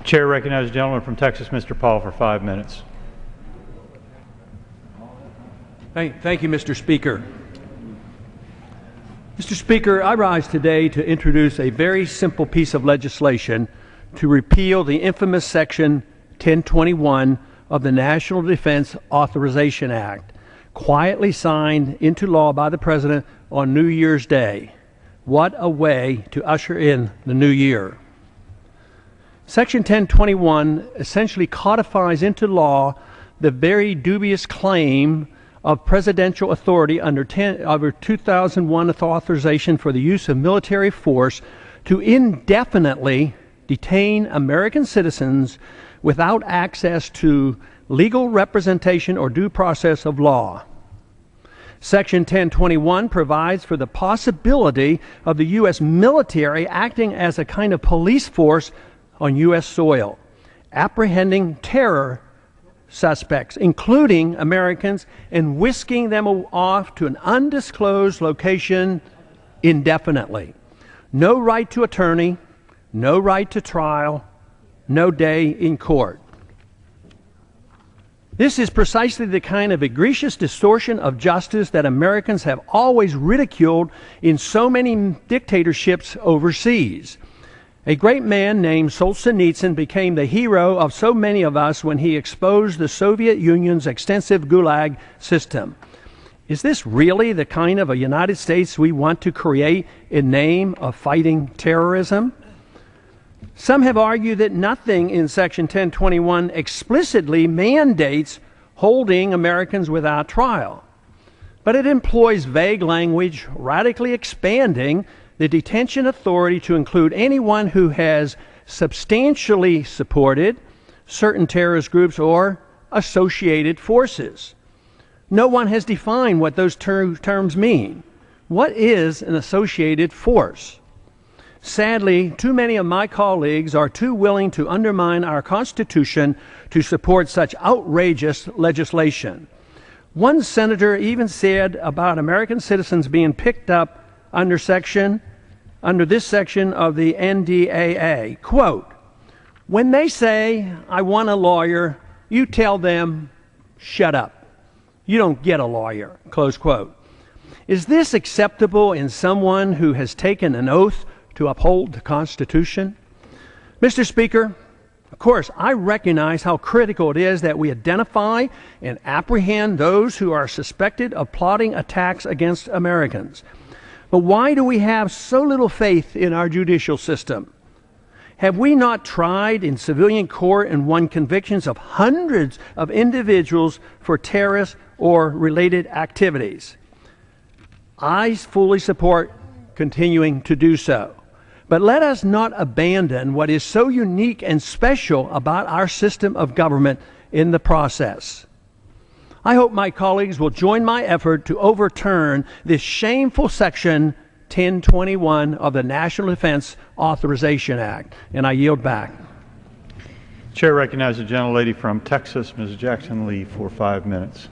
Chair recognizes the gentleman from Texas, Mr. Paul, for 5 minutes. Thank you, Mr. Speaker. Mr. Speaker, I rise today to introduce a very simple piece of legislation to repeal the infamous Section 1021 of the National Defense Authorization Act, quietly signed into law by the President on New Year's Day. What a way to usher in the new year. Section 1021 essentially codifies into law the very dubious claim of presidential authority under 2001 authorization for the use of military force to indefinitely detain American citizens without access to legal representation or due process of law. Section 1021 provides for the possibility of the U.S. military acting as a kind of police force on U.S. soil, apprehending terror suspects, including Americans, and whisking them off to an undisclosed location indefinitely. No right to attorney, no right to trial, no day in court. This is precisely the kind of egregious distortion of justice that Americans have always ridiculed in so many dictatorships overseas. A great man named Solzhenitsyn became the hero of so many of us when he exposed the Soviet Union's extensive Gulag system. Is this really the kind of a United States we want to create in name of fighting terrorism? Some have argued that nothing in Section 1021 explicitly mandates holding Americans without trial, but it employs vague language, radically expanding the detention authority to include anyone who has substantially supported certain terrorist groups or associated forces. No one has defined what those terms mean. What is an associated force? Sadly, too many of my colleagues are too willing to undermine our Constitution to support such outrageous legislation. One senator even said about American citizens being picked up under this section of the NDAA, quote, "When they say, 'I want a lawyer,' you tell them, 'Shut up. You don't get a lawyer,'" close quote. Is this acceptable in someone who has taken an oath to uphold the Constitution? Mr. Speaker, of course, I recognize how critical it is that we identify and apprehend those who are suspected of plotting attacks against Americans. But why do we have so little faith in our judicial system? Have we not tried in civilian court and won convictions of hundreds of individuals for terrorist or related activities? I fully support continuing to do so. But let us not abandon what is so unique and special about our system of government in the process. I hope my colleagues will join my effort to overturn this shameful Section 1021 of the National Defense Authorization Act. And I yield back. Chair recognizes the gentlelady from Texas, Ms. Jackson Lee, for 5 minutes.